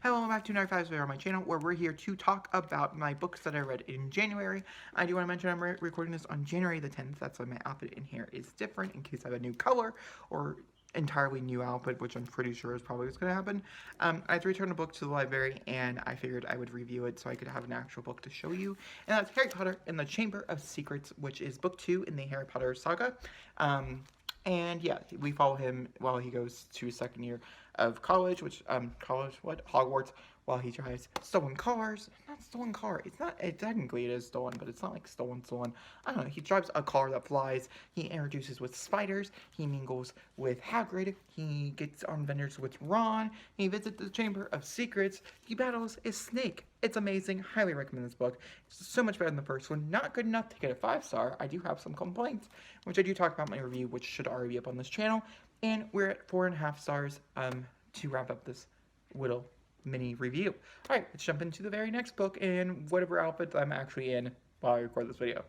Hello, welcome back to another 5 video on my channel where we're here to talk about my books that I read in January. I do want to mention I'm recording this on January the 10th. That's why my outfit in here is different in case I have a new color or entirely new outfit, which I'm pretty sure is probably what's going to happen. I had to return a book to the library and I figured I would review it so I could have an actual book to show you. And that's Harry Potter and the Chamber of Secrets, which is book 2 in the Harry Potter saga. And yeah, we follow him while he goes to his second year of college, Hogwarts, while he drives stolen cars. Not stolen car. Technically it is stolen, but it's not like stolen. I don't know. He drives a car that flies. He introduces with spiders. He mingles with Hagrid. He gets on adventures with Ron. He visits the Chamber of Secrets. He battles a snake. It's amazing. Highly recommend this book. It's so much better than the first one. Not good enough to get a 5-star. I do have some complaints, which I do talk about in my review, which should already be up on this channel. And we're at 4.5 stars to wrap up this little mini review. Alright, let's jump into the very next book and whatever outfit I'm actually in while I record this video.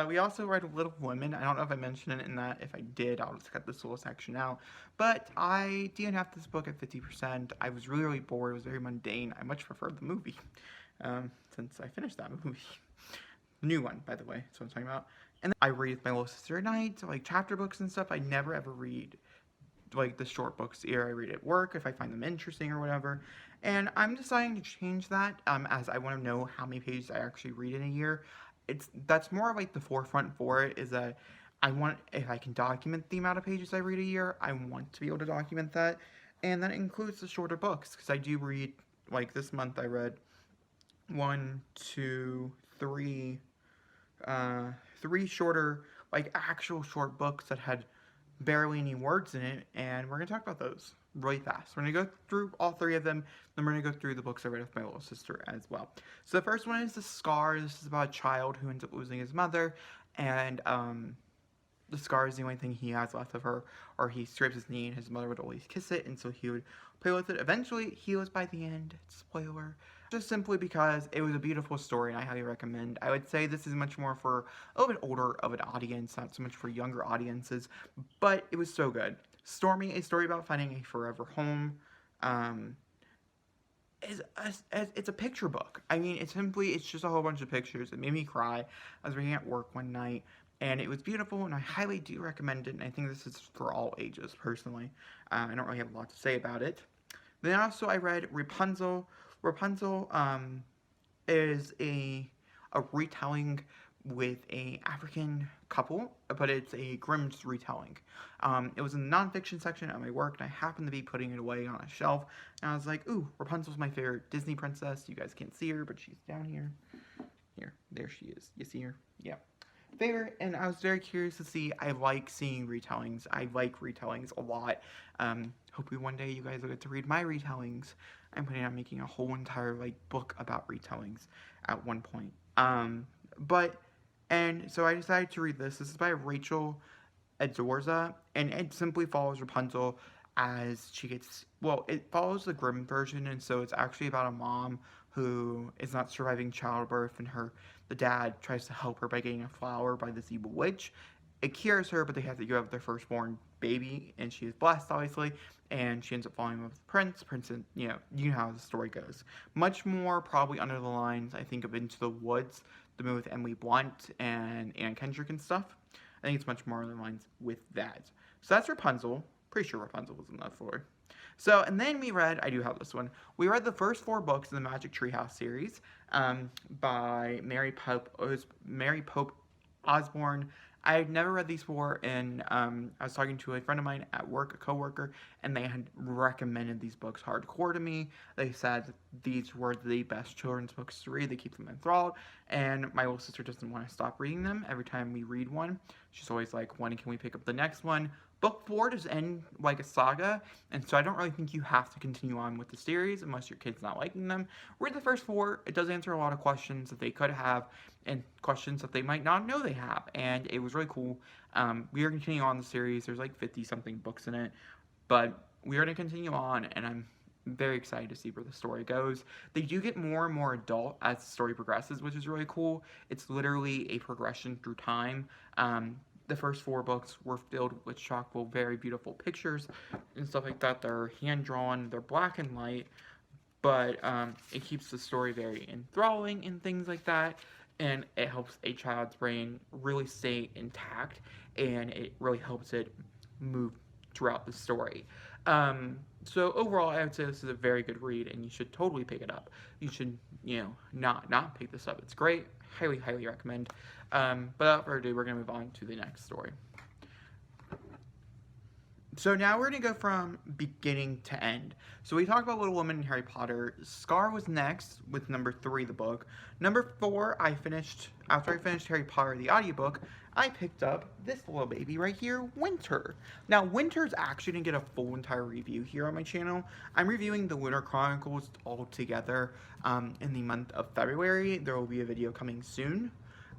We also read Little Women. I don't know if I mentioned it in that. If I did, I'll just cut this little section out. But I DNF'd this book at 50%. I was really bored. It was very mundane. I much preferred the movie since I finished that movie. The new one, by the way. That's what I'm talking about. And then I read with my little sister at night, so like chapter books and stuff. I never ever read like the short books. Either I read at work if I find them interesting or whatever. And I'm deciding to change that as I want to know how many pages I actually read in a year. That's more like the forefront for it, is that I want, if I can document the amount of pages I read a year, I want to be able to document that. And that includes the shorter books, because I do read, like this month I read 3 shorter, like actual short books that had barely any words in it, and we're going to talk about those really fast. We're going to go through all 3 of them, then we're going to go through the books I read with my little sister as well. So the first one is The Scar. This is about a child who ends up losing his mother, and the scar is the only thing he has left of her, or he scrapes his knee and his mother would always kiss it, and so he would play with it. Eventually, he was by the end. Spoiler. Just simply because it was a beautiful story and I highly recommend. I would say this is much more for a little bit older of an audience, not so much for younger audiences, but it was so good. Stormy, a story about finding a forever home, it's a picture book. I mean, it's just a whole bunch of pictures. It made me cry. I was reading at work one night, and it was beautiful, and I highly do recommend it, and I think this is for all ages, personally. I don't really have a lot to say about it. Then also I read Rapunzel. Rapunzel is a retelling with a African couple, but it's a Grimm's retelling. It was in the nonfiction section at my work, and I happened to be putting it away on a shelf, and I was like, ooh, Rapunzel's my favorite Disney princess. You guys can't see her, but she's down here. There she is. You see her? Yeah. Favorite, and I was very curious to see. I like seeing retellings. I like retellings a lot. Hopefully one day you guys will get to read my retellings. I'm planning on making a whole entire book about retellings at one point. And so I decided to read this. This is by Rachel Adorza, and it simply follows Rapunzel as she gets, well, it follows the Grimm version, and so it's actually about a mom who is not surviving childbirth, and the dad tries to help her by getting a flower by this evil witch. It cures her, but they have to give up their firstborn baby, and she is blessed, obviously, and she ends up falling in love with the prince. And, you know how the story goes. Much more probably under the lines, I think, of Into the Woods, the movie with Emily Blunt and Anne Kendrick and stuff. I think it's much more in the lines with that. So that's Rapunzel. Pretty sure Rapunzel was in that story. So, and then we read, I do have this one, we read the first 4 books in the Magic Treehouse series by Mary Pope Osborne. I had never read these before, and I was talking to a friend of mine at work, a coworker, and they had recommended these books hardcore to me. They said that these were the best children's books to read. They keep them enthralled, and my little sister doesn't want to stop reading them. Every time we read one, she's always like, when can we pick up the next one? Book 4 does end like a saga, and so I don't really think you have to continue on with the series unless your kid's not liking them. Read the first 4. It does answer a lot of questions that they could have and questions that they might not know they have, and it was really cool. We are continuing on the series. There's like 50-something books in it, but we are going to continue on, and I'm very excited to see where the story goes. They do get more and more adult as the story progresses, which is really cool. It's literally a progression through time. The first 4 books were filled with chock-full, very beautiful pictures and stuff like that. They're hand-drawn, they're black and white, but it keeps the story very enthralling and things like that, and it helps a child's brain really stay intact, and it really helps it move throughout the story. So overall, I would say this is a very good read, and you should totally pick it up. You should, not pick this up. It's great. Highly, highly recommend. But without further ado, we're going to move on to the next story. So now we're going to go from beginning to end. So we talked about Little Women and Harry Potter. Scar was next with number 3, the book. Number 4, after I finished Harry Potter, the audiobook, I picked up this little baby right here, Winter. Now, Winter's actually going to get a full entire review here on my channel. I'm reviewing the Winter Chronicles all together in the month of February. There will be a video coming soon.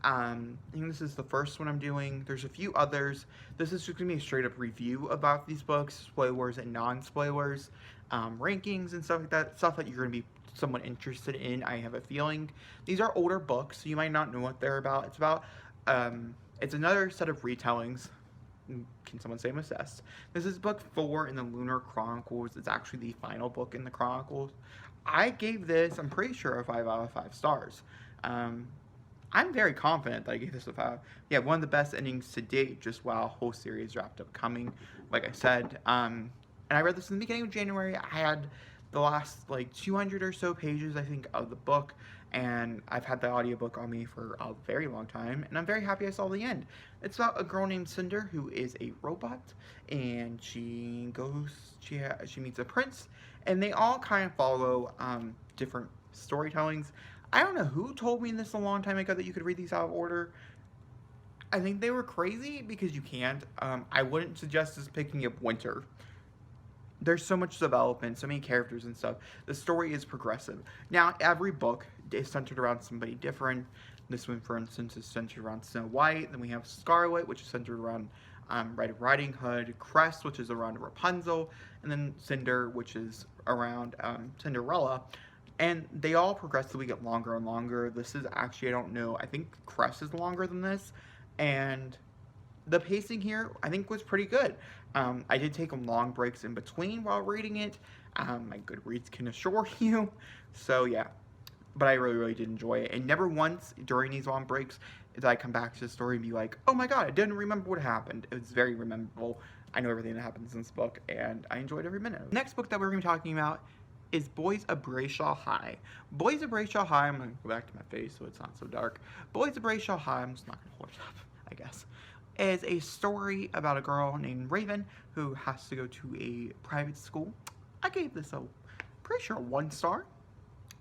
I think this is the first one I'm doing. There's a few others. This is just going to be a straight up review about these books, spoilers and non-spoilers, rankings and stuff like that, stuff that you're going to be somewhat interested in, I have a feeling. These are older books, so you might not know what they're about. It's another set of retellings. Can someone say I'm obsessed? This is book 4 in the Lunar Chronicles. It's actually the final book in the Chronicles. I gave this, I'm pretty sure, a 5 out of 5 stars. I'm very confident that I gave this a 5. Yeah, one of the best endings to date, just while a whole series wrapped up coming, like I said. And I read this in the beginning of January. I had the last, 200 or so pages, I think, of the book. And I've had the audiobook on me for a very long time. And I'm very happy I saw the end. It's about a girl named Cinder who is a robot. And she meets a prince. And they all kind of follow different storytellings. I don't know who told me this a long time ago that you could read these out of order. I think they were crazy because you can't. I wouldn't suggest just picking up Winter. There's so much development, so many characters and stuff. The story is progressive. Now, every book is centered around somebody different. This one, for instance, is centered around Snow White. Then we have Scarlet, which is centered around Red Riding Hood. Crest, which is around Rapunzel. And then Cinder, which is around Cinderella. And they all progressively get longer and longer. This is actually, I don't know, I think Crest is longer than this. And the pacing here, I think, was pretty good. I did take long breaks in between while reading it. My Goodreads can assure you. So, yeah. But I really, really did enjoy it. And never once during these long breaks did I come back to the story and be like, oh my god, I didn't remember what happened. It was very memorable. I know everything that happens in this book, and I enjoyed every minute. The next book that we're going to be talking about is Boys of Brayshaw High. Boys of Brayshaw High, I'm going to go back to my face so it's not so dark. Boys of Brayshaw High, I'm just not going to hold it up, I guess, is a story about a girl named Raven who has to go to a private school. I gave this pretty sure, a 1 star.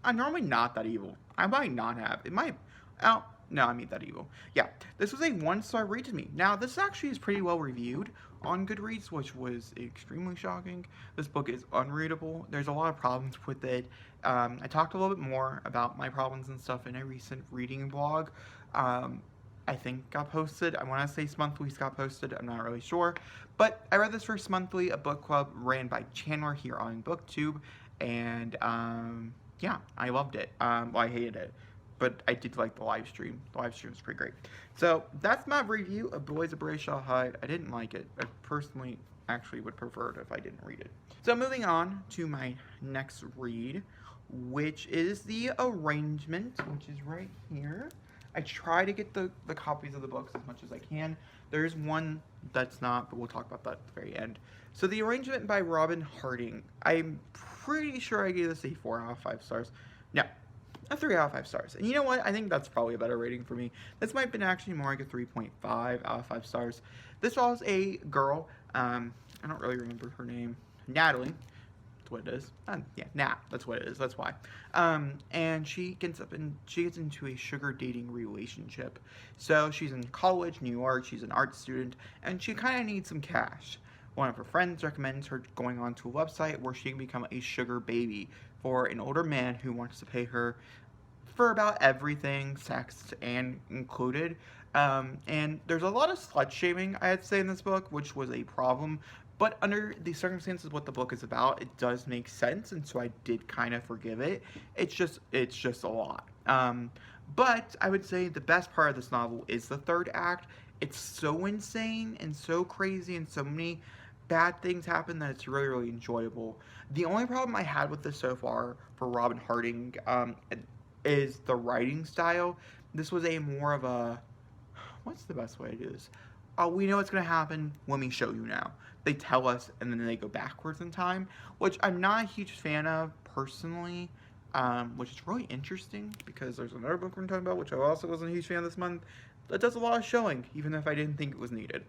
I'm normally not that evil. I might not have. It might, oh, no, I mean that evil. Yeah, this was a 1-star read to me. Now, this actually is pretty well reviewed on Goodreads, which was extremely shocking. This book is unreadable. There's a lot of problems with it. I talked a little bit more about my problems and stuff in a recent reading blog. I think got posted. I want to say Monthly's got posted. I'm not really sure. But I read this first monthly, a book club ran by Chandler here on BookTube. And, yeah, I loved it. Well, I hated it. But I did like the live stream. The live stream was pretty great. So that's my review of Boys of Brayshaw High. I didn't like it. I personally actually would prefer it if I didn't read it. So moving on to my next read, which is The Arrangement, which is right here. I try to get the copies of the books as much as I can. There's one that's not, but we'll talk about that at the very end. So The Arrangement by Robin Harding. I'm pretty sure I gave this a 4 out of 5 stars. No. A 3 out of 5 stars. And you know what? I think that's probably a better rating for me. This might have been actually more like a 3.5 out of 5 stars. This was a girl. I don't really remember her name. Natalie. That's what it is. Yeah, Nat. That's what it is. That's why. And she gets into a sugar dating relationship. So she's in college, New York. She's an art student. And she kind of needs some cash. One of her friends recommends her going onto a website where she can become a sugar baby for an older man who wants to pay her for about everything, sex and included. And there's a lot of slut shaming, I'd say, in this book, which was a problem. But under the circumstances of what the book is about, it does make sense, and so I did kind of forgive it. It's just a lot. But I would say the best part of this novel is the third act. It's so insane and so crazy and so many bad things happen that it's really, really enjoyable. The only problem I had with this so far for Robin Harding is the writing style. This was a more of a, what's the best way to do this? We know what's going to happen when we show you now. They tell us and then they go backwards in time, which I'm not a huge fan of personally, which is really interesting because there's another book we're talking about, which I also wasn't a huge fan this month, that does a lot of showing, even if I didn't think it was needed.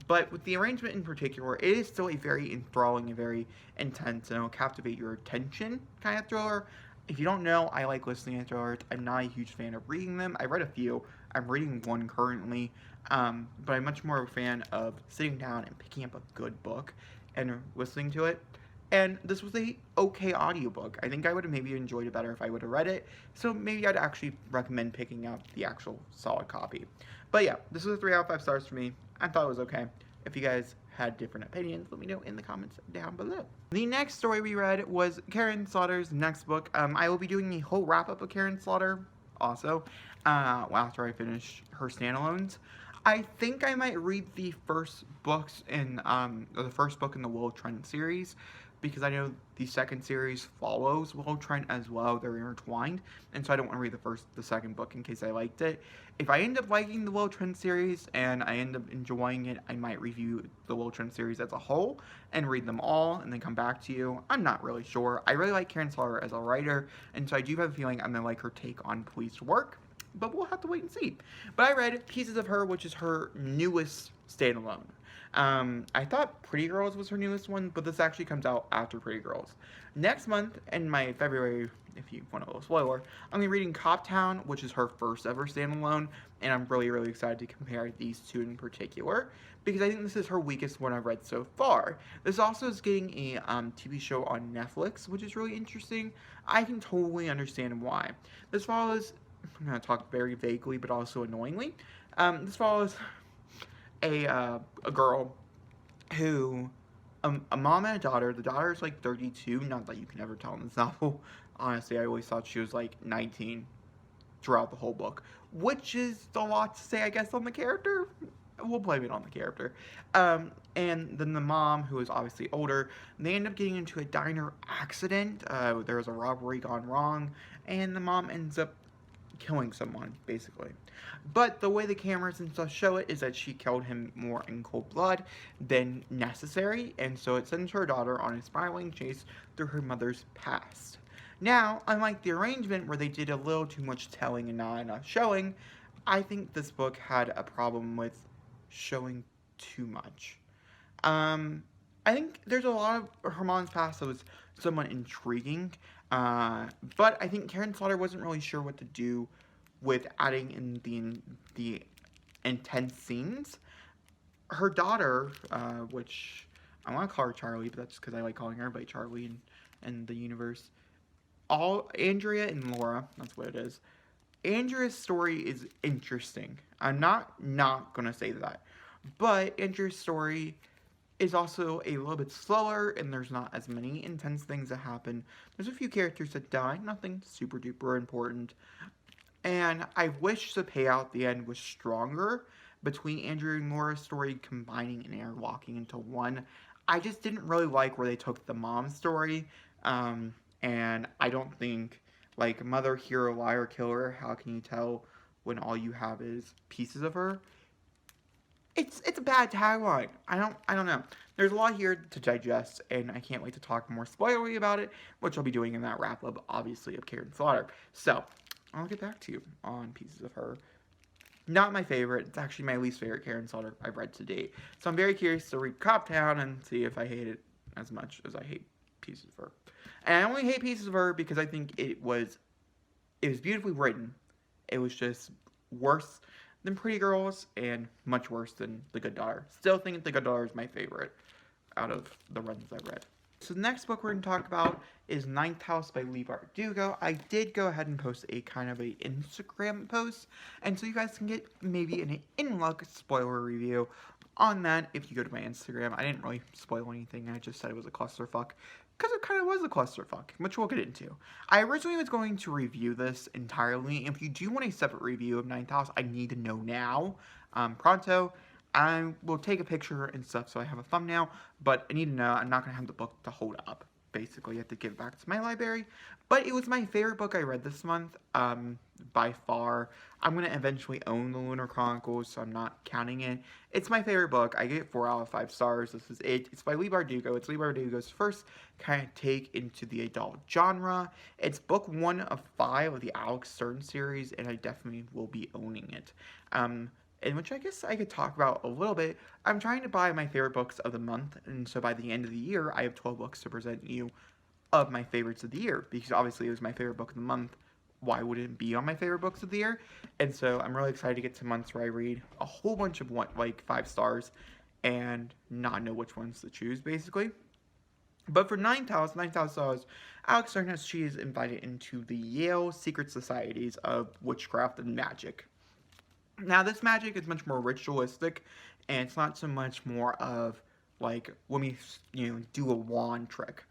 But with the arrangement in particular, it is still a very enthralling and very intense and it'll captivate your attention kind of thriller. If you don't know, I like listening to thrillers. I'm not a huge fan of reading them. I read a few. I'm reading one currently, but I'm much more of a fan of sitting down and picking up a good book and listening to it. And this was a okay audiobook. I think I would have maybe enjoyed it better if I would have read it. So maybe I'd actually recommend picking up the actual solid copy. But yeah, this was a 3 out of 5 stars for me. I thought it was okay. If you guys had different opinions, let me know in the comments down below. The next story we read was Karin Slaughter's next book. I will be doing a whole wrap-up of Karin Slaughter also after I finish her standalones. I think I might read the first books in the first book in the Willow Trent series, because I know the second series follows Willow Trent as well. They're intertwined, and so I don't want to read the second book in case I liked it. If I end up liking the Willow Trent series and I end up enjoying it, I might review the Willow Trent series as a whole and read them all and then come back to you. I'm not really sure. I really like Karin Slaughter as a writer, and so I do have a feeling I'm going to like her take on police work, but we'll have to wait and see. But I read Pieces of Her, which is her newest standalone. I thought Pretty Girls was her newest one, but this actually comes out after Pretty Girls. Next month, in my February, if you want a little spoiler, I'm going to be reading Cop Town, which is her first ever standalone, and I'm really, really excited to compare these two in particular, because I think this is her weakest one I've read so far. This also is getting a TV show on Netflix, which is really interesting. I can totally understand why. This follows, I'm going to talk very vaguely, but also annoyingly, this follows a girl who, a mom and a daughter. The daughter is like 32, not that you can ever tell in this novel. Honestly, I always thought she was like 19 throughout the whole book, which is a lot to say, I guess, on the character. We'll blame it on the character. And then the mom, who is obviously older, they end up getting into a diner accident. There's a robbery gone wrong, and the mom ends up killing someone, basically. But the way the cameras and stuff show it is that she killed him more in cold blood than necessary, and so it sends her daughter on a spiraling chase through her mother's past. Now, unlike the arrangement where they did a little too much telling and not enough showing, I think this book had a problem with showing too much. I think there's a lot of her mom's past that was somewhat intriguing, but I think Karin Slaughter wasn't really sure what to do with adding in the intense scenes. Her daughter, which I want to call her Charlie, but that's because I like calling everybody Charlie in the universe. Andrea and Laura, that's what it is. Andrea's story is interesting. I'm not going to say that. But Andrea's story is also a little bit slower, and there's not as many intense things that happen. There's a few characters that die, nothing super duper important. And I wish the payout at the end was stronger between Andrea and Laura's story combining and interlocking into one. I just didn't really like where they took the mom story. And I don't think, like, mother, hero, liar, killer, how can you tell when all you have is pieces of her? It's a bad tagline. I don't know. There's a lot here to digest, and I can't wait to talk more spoilery about it, which I'll be doing in that wrap-up, obviously, of Karin Slaughter. So, I'll get back to you on Pieces of Her. Not my favorite. It's actually my least favorite Karin Slaughter I've read to date. So I'm very curious to read Cop Town and see if I hate it as much as I hate Pieces of Her. And I only hate Pieces of Her because I think it was beautifully written. It was just worse than Pretty Girls and much worse than The Good Daughter. Still think The Good Daughter is my favorite out of the runs I've read. So the next book we're going to talk about is Ninth House by Leigh Bardugo. I did go ahead and post a kind of a Instagram post, and so you guys can get maybe an in-luck spoiler review on that if you go to my Instagram. I didn't really spoil anything, I just said it was a clusterfuck, because it kind of was a clusterfuck, which we'll get into. I originally was going to review this entirely. If you do want a separate review of Ninth House, I need to know now, pronto. I will take a picture and stuff so I have a thumbnail, but I need to know I'm not going to have the book to hold up. Basically, I have to give it back to my library. But it was my favorite book I read this month, by far. I'm going to eventually own the Winter Chronicle, so I'm not counting it. It's my favorite book. I give it 4 out of 5 stars. This is it. It's by Leigh Bardugo. It's Leigh Bardugo's first kind of take into the adult genre. It's book 1 of 5 of the Alex Stern series, and I definitely will be owning it. In which I guess I could talk about a little bit. I'm trying to buy my favorite books of the month, and so by the end of the year, I have 12 books to present you of my favorites of the year, because obviously it was my favorite book of the month. Why would it be on my favorite books of the year? And so I'm really excited to get to months where I read a whole bunch of like 5 stars and not know which ones to choose, basically. But for $9,000, Alex Stern she is invited into the Yale Secret Societies of Witchcraft and Magic. Now, this magic is much more ritualistic, and it's not so much more of, like, when we, do a wand trick,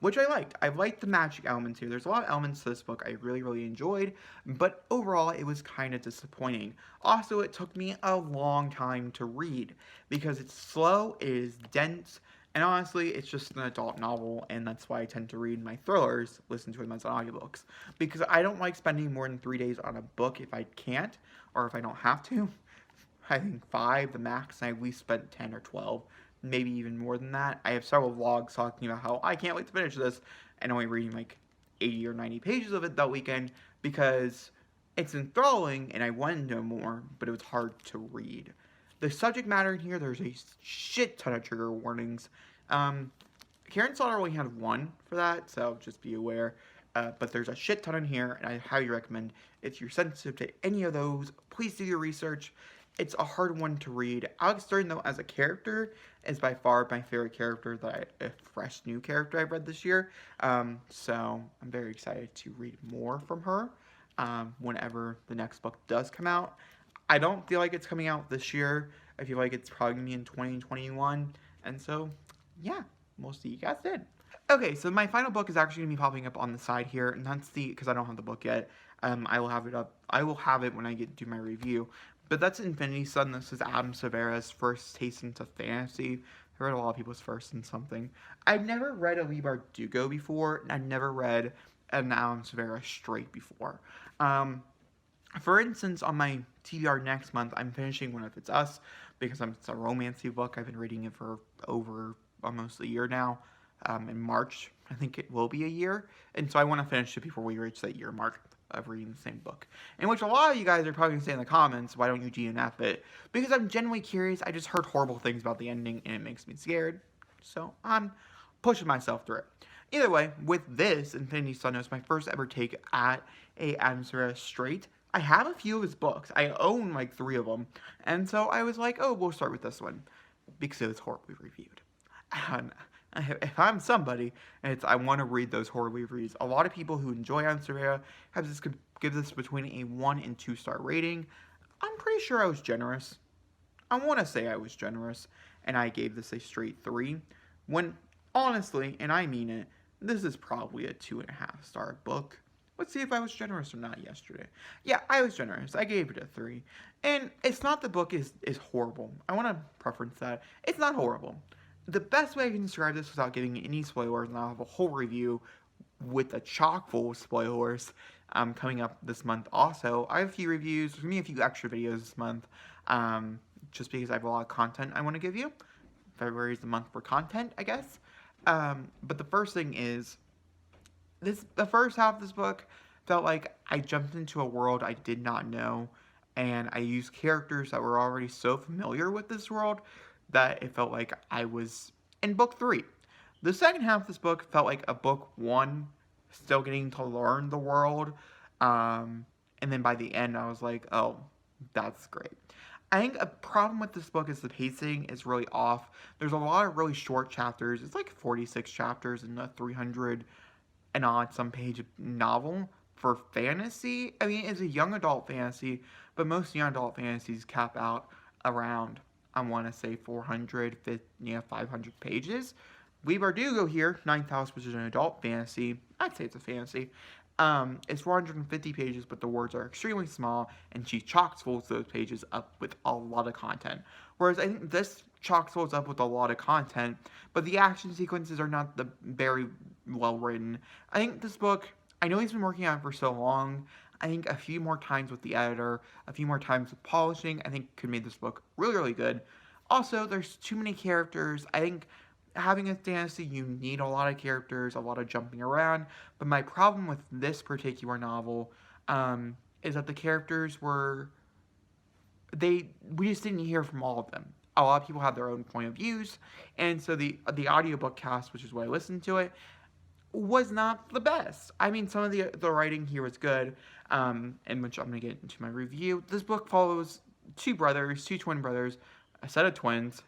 which I liked. I liked the magic elements here. There's a lot of elements to this book I really, really enjoyed, but overall, it was kind of disappointing. Also, it took me a long time to read, because it's slow, it is dense, and honestly, it's just an adult novel, and that's why I tend to read my thrillers, listen to them as audiobooks. Because I don't like spending more than 3 days on a book if I can't, or if I don't have to. I think 5, the max, and I at least spent 10 or 12, maybe even more than that. I have several vlogs talking about how I can't wait to finish this, and only reading like 80 or 90 pages of it that weekend, because it's enthralling, and I wanted to know more, but it was hard to read. The subject matter in here, there's a shit ton of trigger warnings. Karin Slaughter only had 1 for that, so just be aware. But there's a shit ton in here, and I highly recommend if you're sensitive to any of those, please do your research. It's a hard one to read. Alex Stern, though, as a character, is by far my favorite character, a fresh new character I've read this year. So I'm very excited to read more from her whenever the next book does come out. I don't feel like it's coming out this year. I feel like it's probably going to be in 2021. And so, yeah, we'll see you guys then. Okay, so my final book is actually going to be popping up on the side here, and that's because I don't have the book yet. I will have it up. I will have it when I do my review. But that's Infinity Sun. This is Adam Severa's first taste into fantasy. I read a lot of people's first in something. I've never read a Leigh Bardugo before, and I've never read an Adam Severa straight before. For instance, on my TBR next month, I'm finishing one of It's Us, because it's a romancy book. I've been reading it for over almost a year now. In March, I think it will be a year. And so I want to finish it before we reach that year mark of reading the same book. In which a lot of you guys are probably going to say in the comments, why don't you DNF it? Because I'm genuinely curious. I just heard horrible things about the ending, and it makes me scared. So I'm pushing myself through it. Either way, with this, Infinity Sun was my first ever take at a Adam Severa straight. I have a few of his books. I own like 3 of them. And so I was like, oh, we'll start with this one. Because it was horribly reviewed. And if I'm somebody, I want to read those horror reviews. A lot of people who enjoy Adam Severa give this between a 1 and 2 star rating. I'm pretty sure I was generous. I want to say I was generous, and I gave this a straight 3. When, honestly, and I mean it, this is probably a 2.5 star book. Let's see if I was generous or not yesterday. Yeah, I was generous. I gave it a 3. And it's not the book is horrible. I want to preference that. It's not horrible. The best way I can describe this without giving any spoilers, and I'll have a whole review with a chock full of spoilers coming up this month also. I have a few reviews. There's going to be a few extra videos this month just because I have a lot of content I want to give you. February is the month for content, I guess. But the first thing is, the first half of this book felt like I jumped into a world I did not know, and I used characters that were already so familiar with this world that it felt like I was in book 3. The second half of this book felt like a book 1, still getting to learn the world, and then by the end I was like, oh, that's great. I think a problem with this book is the pacing is really off. There's a lot of really short chapters. It's like 46 chapters in a 300 and odd some page novel for fantasy. I mean, it's a young adult fantasy, but most young adult fantasies cap out around, I want to say 400, 500 pages. We Bardugo here, 9th house, which is an adult fantasy. I'd say it's a fantasy. It's 450 pages, but the words are extremely small, and she chock fulls those pages up with a lot of content. Whereas I think this chock fulls up with a lot of content, but the action sequences are not the very well written. I think this book, I know he's been working on it for so long. I think a few more times with the editor, a few more times with polishing, I think could make this book really, really good. Also, there's too many characters. I think having a fantasy, you need a lot of characters, a lot of jumping around. But my problem with this particular novel is that the characters were we just didn't hear from all of them. A lot of people have their own point of views, and so the audiobook cast, which is why I listened to it, was not the best. I mean, some of the writing here was good, and which I'm going to get into my review. This book follows two twin brothers, a set of twins,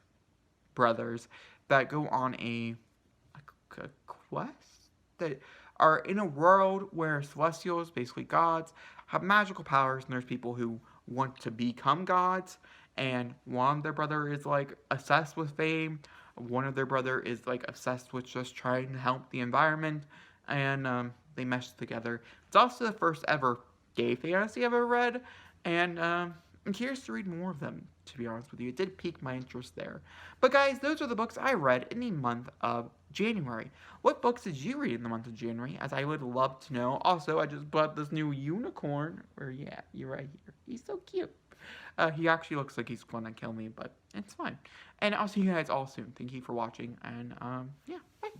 brothers, that go on a quest that are in a world where celestials, basically gods, have magical powers, and there's people who want to become gods, and one of their brother is like obsessed with fame, one of their brother is like obsessed with just trying to help the environment, and they mesh together. It's also the first ever gay fantasy I've ever read, and I'm curious to read more of them, to be honest with you. It did pique my interest there. But guys, those are the books I read in the month of January. What books did you read in the month of January? As I would love to know. Also, I just bought this new unicorn. Or yeah, you're right here. He's so cute. He actually looks like he's gonna kill me, but it's fine. And I'll see you guys all soon. Thank you for watching, and yeah, bye.